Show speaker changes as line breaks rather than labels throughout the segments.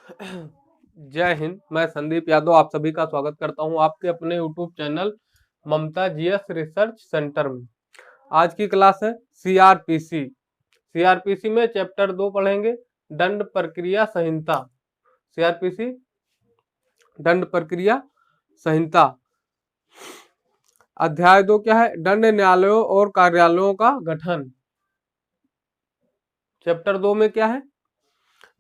जय हिंद। मैं संदीप यादव आप सभी का स्वागत करता हूं आपके अपने यूट्यूब चैनल ममता जीएस रिसर्च सेंटर में। आज की क्लास है सीआरपीसी। सीआरपीसी में चैप्टर 2 पढ़ेंगे, दंड प्रक्रिया संहिता। सीआरपीसी दंड प्रक्रिया संहिता। अध्याय 2 क्या है? दंड न्यायालयों और कार्यालयों का गठन। चैप्टर 2 में क्या है?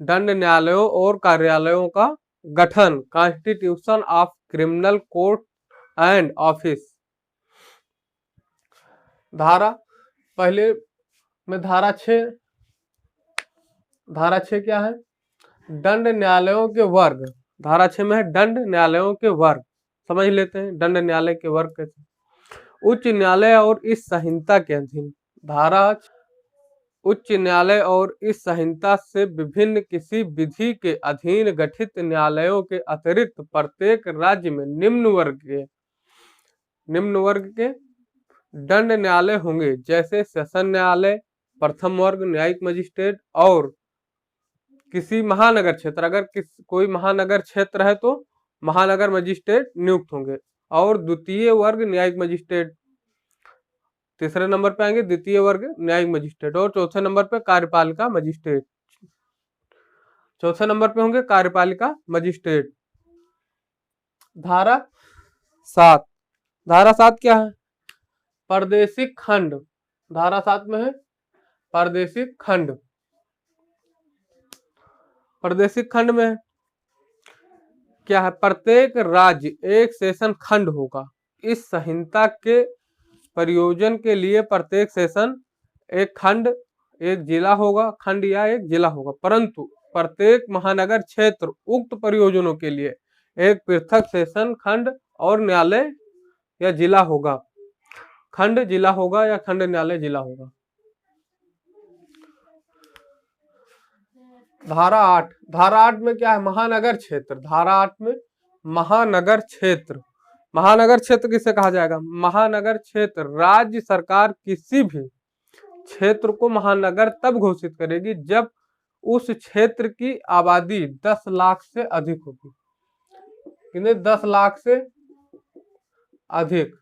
दंड न्यायालयों और कार्यालयों का गठन, constitution of criminal court and office. धारा पहले में धारा 6 क्या है? दंड न्यायालयों के वर्ग। धारा 6 में है दंड न्यायालयों के वर्ग। समझ लेते हैं दंड न्यायालय के वर्ग कैसे। उच्च न्यायालय और इस संहिता के अधीन। धारा उच्च न्यायालय और इस संहिता से विभिन्न किसी विधि के अधीन गठित न्यायालयों के अतिरिक्त प्रत्येक राज्य में निम्न वर्ग के दंड न्यायालय होंगे, जैसे सेशन न्यायालय, प्रथम वर्ग न्यायिक मजिस्ट्रेट और किसी महानगर क्षेत्र। अगर कोई महानगर क्षेत्र है तो महानगर मजिस्ट्रेट नियुक्त होंगे, और द्वितीय वर्ग न्यायिक मजिस्ट्रेट। तीसरे नंबर पे आएंगे द्वितीय वर्ग न्यायिक मजिस्ट्रेट, और चौथे नंबर पे कार्यपालिका मजिस्ट्रेट। चौथे नंबर पे होंगे कार्यपालिका मजिस्ट्रेट। धारा 7। धारा 7 क्या है? प्रादेशिक खंड। धारा 7 में है प्रादेशिक खंड। प्रादेशिक खंड में क्या है? प्रत्येक राज्य एक सेशन खंड होगा। इस संहिता के प्रयोजन के लिए प्रत्येक सेशन एक खंड, एक जिला होगा, खंड या एक जिला होगा, परंतु प्रत्येक महानगर क्षेत्र उक्त प्रयोजनों के लिए एक पृथक सेशन खंड और न्यायालय या जिला होगा। खंड जिला होगा या खंड न्यायालय जिला होगा। धारा 8। धारा 8 में क्या है? महानगर क्षेत्र। धारा 8 में महानगर क्षेत्र। महानगर क्षेत्र किसे कहा जाएगा? महानगर क्षेत्र राज्य सरकार किसी भी क्षेत्र को महानगर तब घोषित करेगी जब उस क्षेत्र की आबादी 10 लाख से अधिक होगी। कितने? 10 लाख से अधिक।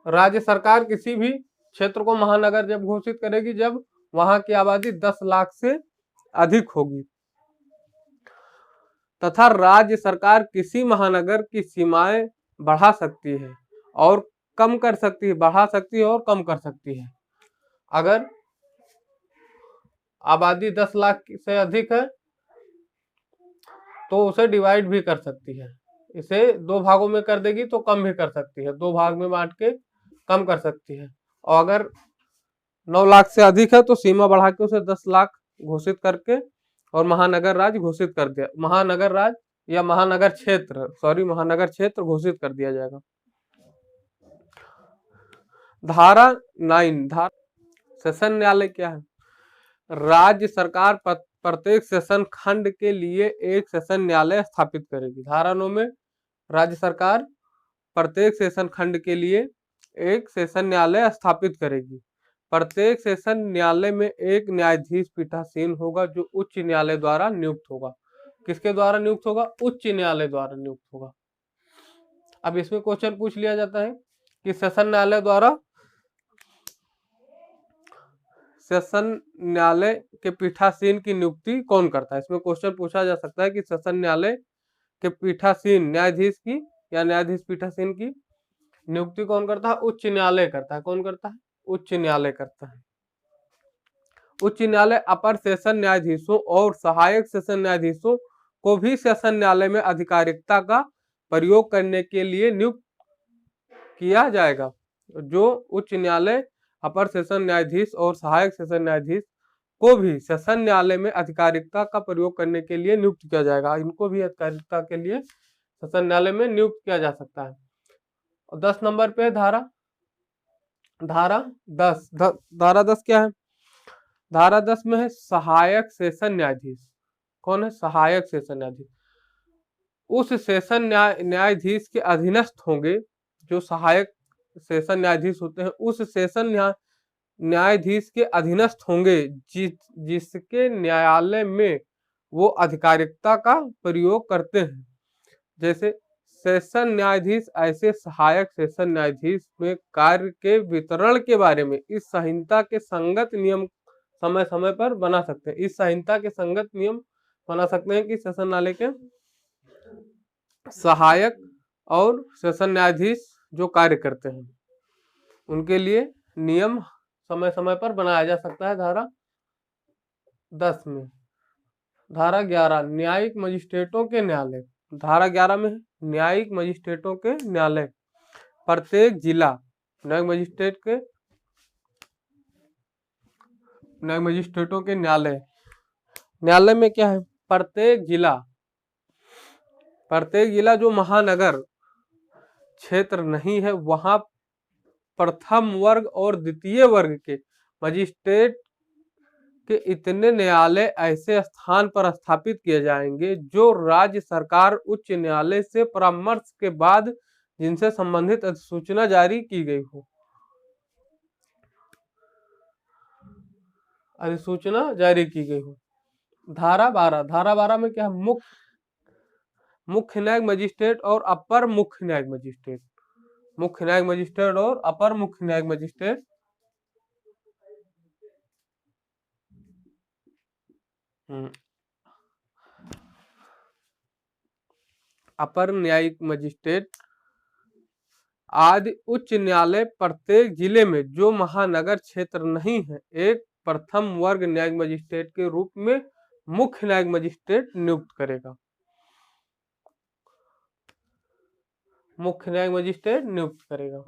राज्य सरकार किसी भी क्षेत्र को महानगर जब घोषित करेगी जब वहां की आबादी 10 लाख से अधिक होगी, तथा राज्य सरकार किसी महानगर की सीमाएं बढ़ा सकती है और कम कर सकती है, बढ़ा सकती है और कम कर सकती है। अगर आबादी 10 लाख से अधिक है तो उसे डिवाइड भी कर सकती है। इसे 2 भागों में कर देगी तो कम भी कर सकती है, 2 भाग में बांट के कम कर सकती है। और अगर 9 लाख से अधिक है तो सीमा बढ़ा के उसे 10 लाख घोषित करके और महानगर राज्य घोषित कर दिया, महानगर राज्य या महानगर क्षेत्र घोषित कर दिया जाएगा। धारा 9। सेशन न्यायालय क्या है? राज्य सरकार प्रत्येक सेशन खंड के लिए एक सेशन न्यायालय स्थापित करेगी। धारा 9 में राज्य सरकार प्रत्येक सेशन खंड के लिए एक सेशन न्यायालय स्थापित करेगी। प्रत्येक सेशन न्यायालय में एक न्यायाधीश पीठासीन होगा जो उच्च न्यायालय द्वारा नियुक्त होगा। किसके द्वारा नियुक्त होगा? उच्च न्यायालय द्वारा नियुक्त होगा। अब इसमें क्वेश्चन पूछ लिया जाता है कि सेशन न्यायालय के पीठासीन की नियुक्ति कौन करता है? इसमें क्वेश्चन पूछा जा सकता है कि सेशन न्यायालय के पीठासीन न्यायाधीश की या न्यायाधीश पीठासीन की नियुक्ति कौन करता है? उच्च न्यायालय करता है। कौन करता है? उच्च न्यायालय करता है। उच्च न्यायालय अपर सेशन न्यायाधीशों और सहायक सेशन न्यायाधीशों को भी सेशन न्यायालय में अधिकारिकता का प्रयोग करने के लिए नियुक्त किया जाएगा। जो उच्च न्यायालय अपर सेशन न्यायाधीश और सहायक सेशन न्यायाधीश को भी सेशन न्यायालय में अधिकारिकता का प्रयोग करने के लिए नियुक्त किया जाएगा। इनको भी अधिकारिकता के लिए सेशन न्यायालय में नियुक्त किया जा सकता है। और 10 नंबर पे धारा 10। धारा 10 क्या है? धारा 10 में है सहायक सेशन न्यायाधीश। कौन है? सहायक सेशन न्यायाधीश उस सेशन न्यायाधीश के अधीनस्थ होंगे। जो सहायक सेशन न्यायाधीश होते हैं उस सेशन न्यायाधीश के अधीनस्थ होंगे जिसके न्यायालय में वो अधिकारिकता का प्रयोग करते हैं। जैसे सेशन न्यायाधीश ऐसे सहायक सेशन न्यायाधीश में कार्य के वितरण के बारे में इस संहिता के संगत नियम समय समय पर बना सकते हैं। इस संहिता के संगत नियम बना सकते हैं कि सेशन न्यायालय के सहायक और सेशन न्यायाधीश जो कार्य करते हैं उनके लिए नियम समय समय पर बनाया जा सकता है। धारा 10 में। धारा 11 न्यायिक मजिस्ट्रेटों के न्यायालय। धारा 11 में न्यायिक मजिस्ट्रेटों के न्यायालय। प्रत्येक जिला न्यायिक मजिस्ट्रेटों के न्यायालय। न्यायालय में क्या है? प्रत्येक जिला जो महानगर क्षेत्र नहीं है वहां प्रथम वर्ग और द्वितीय वर्ग के मजिस्ट्रेट के इतने न्यायालय ऐसे स्थान पर स्थापित किए जाएंगे जो राज्य सरकार उच्च न्यायालय से परामर्श के बाद जिनसे संबंधित अधिसूचना जारी की गई हो। धारा 12 में क्या है? मुख्य न्यायिक मजिस्ट्रेट और अपर मुख्य न्यायिक मजिस्ट्रेट। मुख्य न्यायिक मजिस्ट्रेट और अपर मुख्य न्यायिक मजिस्ट्रेट। अपर न्यायिक मजिस्ट्रेट आदि उच्च न्यायालय प्रत्येक जिले में जो महानगर क्षेत्र नहीं है एक प्रथम वर्ग न्यायिक मजिस्ट्रेट के रूप में मुख्य न्यायिक मजिस्ट्रेट नियुक्त करेगा। मुख्य न्यायिक मजिस्ट्रेट नियुक्त करेगा।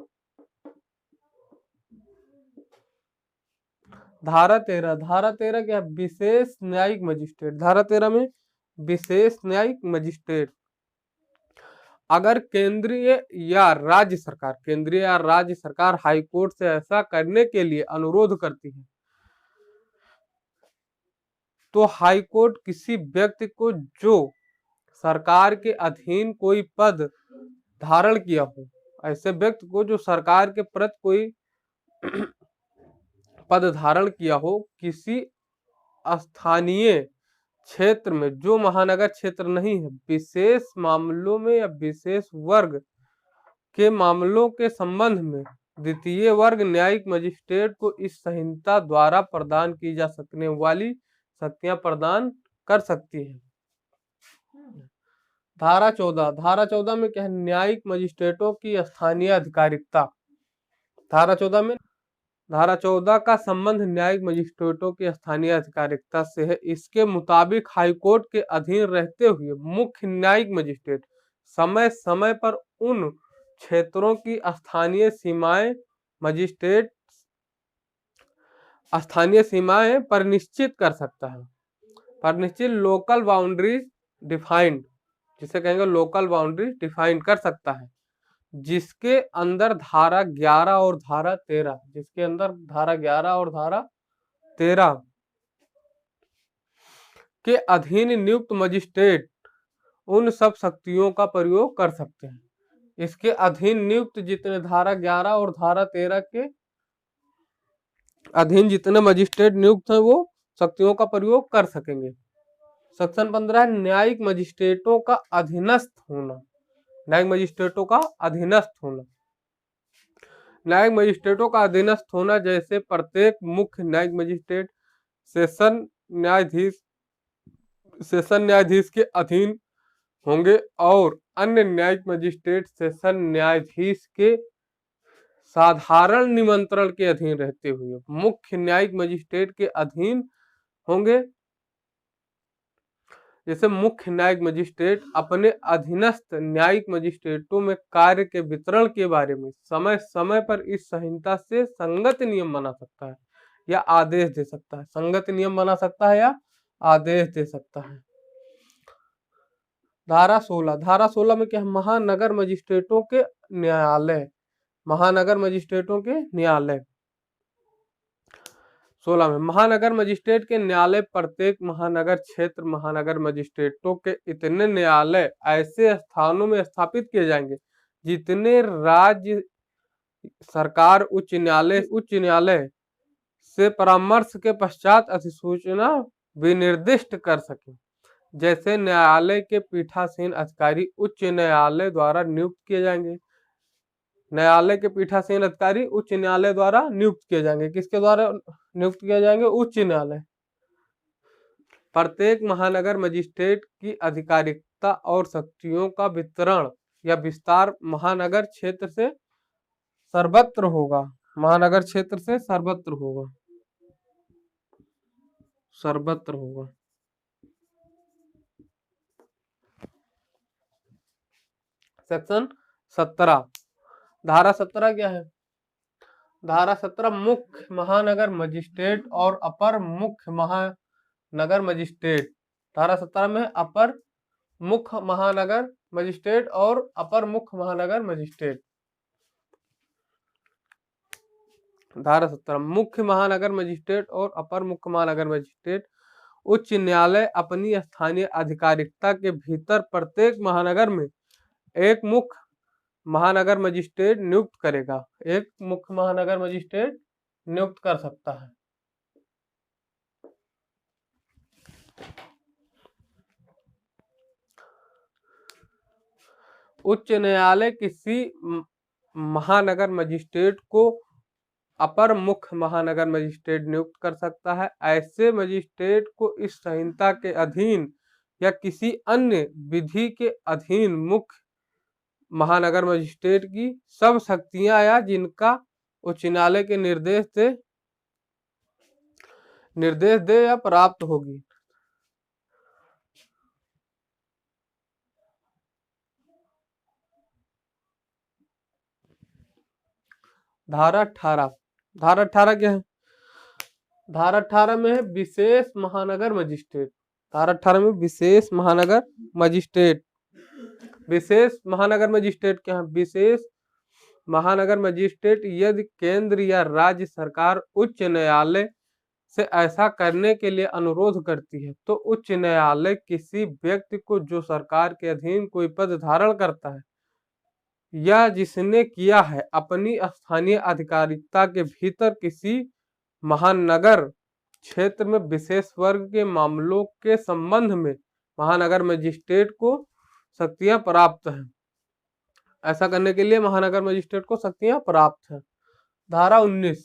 धारा 13 क्या? विशेष न्यायिक मजिस्ट्रेट। धारा 13 में विशेष न्यायिक मजिस्ट्रेट अगर केंद्रीय या राज्य सरकार हाईकोर्ट से ऐसा करने के लिए अनुरोध करती है तो हाईकोर्ट किसी व्यक्ति को जो सरकार के अधीन कोई पद धारण किया हो, ऐसे व्यक्ति को जो सरकार के प्रति कोई पद धारण किया हो, किसी स्थानीय क्षेत्र में जो महानगर क्षेत्र नहीं है, विशेष मामलों में या विशेष वर्ग के मामलों के संबंध में द्वितीय वर्ग न्यायिक मजिस्ट्रेट को इस संहिता द्वारा प्रदान की जा सकने वाली शक्तियां प्रदान कर सकती है। धारा 14 में क्या है? न्यायिक मजिस्ट्रेटों की स्थानीय अधिकारिकता। धारा 14 का संबंध न्यायिक मजिस्ट्रेटों की स्थानीय अधिकारिकता से है। इसके मुताबिक हाईकोर्ट के अधीन रहते हुए मुख्य न्यायिक मजिस्ट्रेट समय समय पर उन क्षेत्रों की स्थानीय सीमाएं परिनिश्चित कर सकता है। परिनिश्चित लोकल बाउंड्रीज डिफाइंड, जिसे कहेंगे लोकल बाउंड्री डिफाइन कर सकता है, जिसके अंदर धारा 11 और धारा 13 के अधीन नियुक्त मजिस्ट्रेट उन सब शक्तियों का प्रयोग कर सकते हैं। इसके अधीन नियुक्त जितने धारा 11 और धारा 13 के अधीन जितने मजिस्ट्रेट नियुक्त हैं वो शक्तियों का प्रयोग कर सकेंगे। सेक्शन 15 न्यायिक मजिस्ट्रेटों का अधीनस्थ होना। न्यायिक मजिस्ट्रेटों का अधीनस्थ होना जैसे प्रत्येक मुख्य न्यायिक मजिस्ट्रेट सेशन न्यायाधीश के अधीन होंगे और अन्य न्यायिक मजिस्ट्रेट सेशन न्यायाधीश के साधारण निमंत्रण के अधीन रहते हुए मुख्य न्यायिक मजिस्ट्रेट के अधीन होंगे। जैसे मुख्य न्यायिक मजिस्ट्रेट अपने अधीनस्थ न्यायिक मजिस्ट्रेटों में कार्य के वितरण के बारे में समय समय पर इस संहिता से संगत नियम बना सकता है या आदेश दे सकता है। संगत नियम बना सकता है या आदेश दे सकता है। धारा 16 में क्या है? महानगर मजिस्ट्रेटों के न्यायालय। 16 में महानगर मजिस्ट्रेट के न्यायालय प्रत्येक महानगर क्षेत्र महानगर मजिस्ट्रेटों के इतने न्यायालय ऐसे स्थानों में स्थापित किए जाएंगे जितने राज्य सरकार उच्च न्यायालय से परामर्श के पश्चात अधिसूचना विनिर्दिष्ट कर सके। जैसे न्यायालय के पीठासीन अधिकारी उच्च न्यायालय द्वारा नियुक्त किए जाएंगे। न्यायालय के पीठासीन अधिकारी उच्च न्यायालय द्वारा नियुक्त किए जाएंगे। किसके द्वारा नियुक्त किए जाएंगे? उच्च न्यायालय। प्रत्येक महानगर मजिस्ट्रेट की आधिकारिकता और शक्तियों का वितरण या विस्तार महानगर क्षेत्र से सर्वत्र होगा। महानगर क्षेत्र से सर्वत्र होगा। सर्वत्र होगा। सेक्शन 17, धारा 17 क्या है? धारा 17 मुख्य महानगर मजिस्ट्रेट और अपर मुख्य महानगर मजिस्ट्रेट। धारा 17 में अपर मुख्य महानगर मजिस्ट्रेट और अपर मुख्य महानगर मजिस्ट्रेट। धारा 17 मुख्य महानगर मजिस्ट्रेट और अपर मुख्य महानगर मजिस्ट्रेट उच्च न्यायालय अपनी स्थानीय आधिकारिकता के भीतर प्रत्येक महानगर में एक मुख्य महानगर मजिस्ट्रेट नियुक्त करेगा। एक मुख्य महानगर मजिस्ट्रेट नियुक्त कर सकता है। उच्च न्यायालय किसी महानगर मजिस्ट्रेट को अपर मुख्य महानगर मजिस्ट्रेट नियुक्त कर सकता है। ऐसे मजिस्ट्रेट को इस संहिता के अधीन या किसी अन्य विधि के अधीन मुख्य महानगर मजिस्ट्रेट की सब शक्तियां या जिनका उच्च न्यायालय के निर्देश दे या प्राप्त होगी। धारा 18, धारा 18 क्या है? धारा 18 में है विशेष महानगर मजिस्ट्रेट। धारा 18 में विशेष महानगर मजिस्ट्रेट। विशेष महानगर मजिस्ट्रेट क्या है? विशेष महानगर मजिस्ट्रेट यदि केंद्र या राज्य सरकार उच्च न्यायालय से ऐसा करने के लिए अनुरोध करती है तो उच्च न्यायालय किसी व्यक्ति को जो सरकार के अधीन कोई पद धारण करता है या जिसने किया है अपनी स्थानीय आधिकारिकता के भीतर किसी महानगर क्षेत्र में विशेष वर्ग के मामलों के संबंध में महानगर मजिस्ट्रेट को शक्तियां प्राप्त हैं। ऐसा करने के लिए महानगर मजिस्ट्रेट को शक्तियां प्राप्त हैं। धारा 19,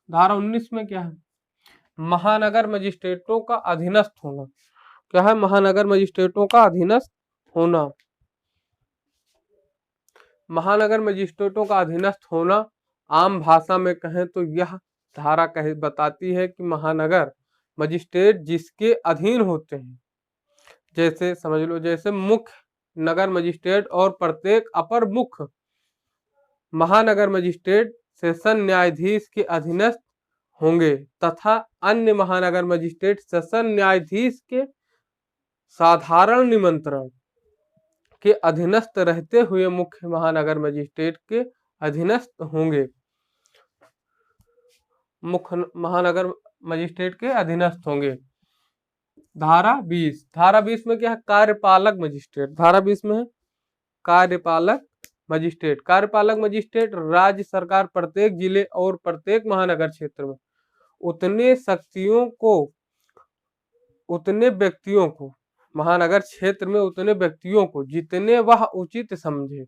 धारा 19 में क्या है? महानगर मजिस्ट्रेटों का अधीनस्थ होना। क्या है? महानगर मजिस्ट्रेटों का अधीनस्थ होना। महानगर मजिस्ट्रेटों का अधीनस्थ होना आम भाषा में कहें तो यह धारा बताती है कि महानगर मजिस्ट्रेट जिसके अधीन होते हैं, जैसे समझ लो जैसे मुख्य नगर मजिस्ट्रेट और प्रत्येक अपर मुख्य महानगर मजिस्ट्रेट सेशन न्यायाधीश के अधीनस्थ होंगे तथा अन्य महानगर मजिस्ट्रेट सेशन न्यायाधीश के साधारण निमंत्रण के अधीनस्थ रहते हुए मुख्य महानगर मजिस्ट्रेट के अधीनस्थ होंगे। मुख्य महानगर मजिस्ट्रेट के अधीनस्थ होंगे। धारा 20, धारा 20 में क्या है? कार्यपालक मजिस्ट्रेट। धारा 20 में है कार्यपालक मजिस्ट्रेट। कार्यपालक मजिस्ट्रेट राज्य सरकार प्रत्येक जिले और प्रत्येक महानगर क्षेत्र में उतने शक्तियों को उतने व्यक्तियों को महानगर क्षेत्र में उतने व्यक्तियों को जितने वह उचित समझे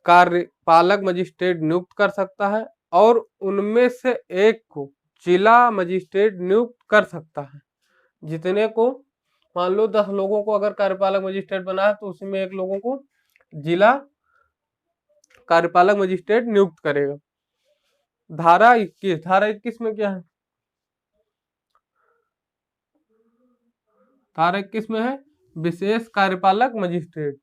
कार्यपालक मजिस्ट्रेट नियुक्त कर सकता है और उनमें से एक को जिला मजिस्ट्रेट नियुक्त कर सकता है। जितने को मान लो 10 लोगों को अगर कार्यपालक मजिस्ट्रेट बनाया तो उसमें एक लोगों को जिला कार्यपालक मजिस्ट्रेट नियुक्त करेगा। धारा 21, धारा 21 में क्या है? धारा 21 में है विशेष कार्यपालक मजिस्ट्रेट।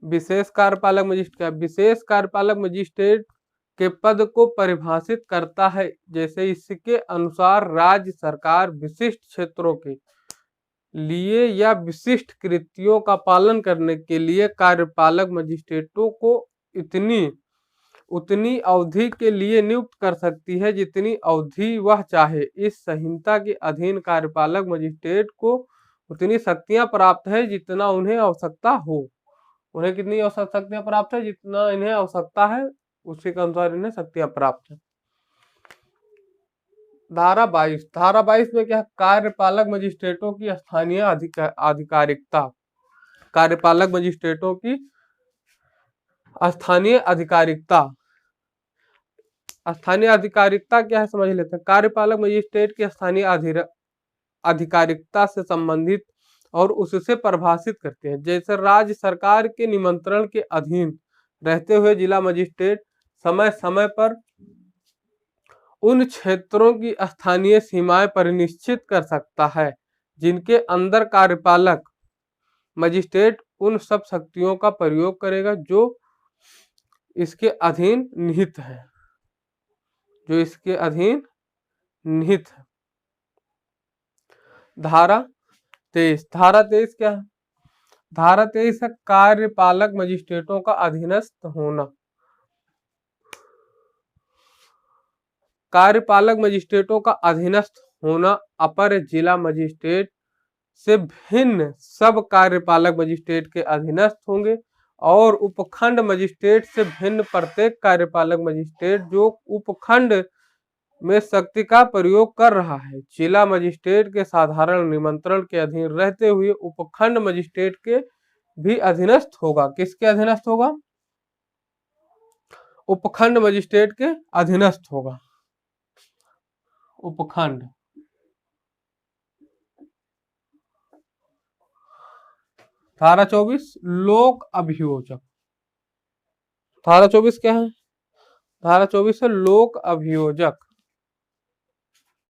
विशेष कार्यपालक मजिस्ट्रेट क्या? विशेष कार्यपालक मजिस्ट्रेट के पद को परिभाषित करता है। जैसे इसके अनुसार राज्य सरकार विशिष्ट क्षेत्रों के लिए या विशिष्ट कृतियों का पालन करने के लिए कार्यपालक मजिस्ट्रेटों को उतनी अवधि के लिए नियुक्त कर सकती है जितनी अवधि वह चाहे। इस संहिता के अधीन कार्यपालक मजिस्ट्रेट को उतनी शक्तियां प्राप्त है जितना उन्हें आवश्यकता हो। उन्हें कितनी शक्तियां प्राप्त है? जितना इन्हें आवश्यकता है उसी के अनुसार इन्हें शक्तियां प्राप्त है। धारा 22 में क्या है? कार्यपालक मजिस्ट्रेटों की स्थानीय आधिकारिकता। कार्यपालक मजिस्ट्रेटों की स्थानीय आधिकारिकता। स्थानीय आधिकारिकता क्या है समझ लेते हैं। कार्यपालक मजिस्ट्रेट की स्थानीय आधिकारिकता से संबंधित और उससे परिभाषित करते हैं। जैसे राज्य सरकार के निमंत्रण के अधीन रहते हुए जिला मजिस्ट्रेट समय समय पर उन क्षेत्रों की स्थानीय सीमाएं परिनिश्चित कर सकता है जिनके अंदर कार्यपालक मजिस्ट्रेट उन सब शक्तियों का प्रयोग करेगा जो इसके अधीन निहित है, जो इसके अधीन निहित है। धारा 23 क्या है? धारा 23 है कार्यपालक मजिस्ट्रेटों का अधीनस्थ होना। कार्यपालक मजिस्ट्रेटों का अधीनस्थ होना अपर जिला मजिस्ट्रेट से भिन्न सब कार्यपालक मजिस्ट्रेट के अधीनस्थ होंगे और उपखंड मजिस्ट्रेट से भिन्न प्रत्येक कार्यपालक मजिस्ट्रेट जो उपखंड में शक्ति का प्रयोग कर रहा है जिला मजिस्ट्रेट के साधारण निमंत्रण के अधीन रहते हुए उपखंड मजिस्ट्रेट के भी अधीनस्थ होगा। किसके अधीनस्थ होगा? उपखंड मजिस्ट्रेट के अधीनस्थ होगा। उपखंड। धारा 24 लोक अभियोजक। धारा 24 क्या है? धारा 24 है लोक अभियोजक।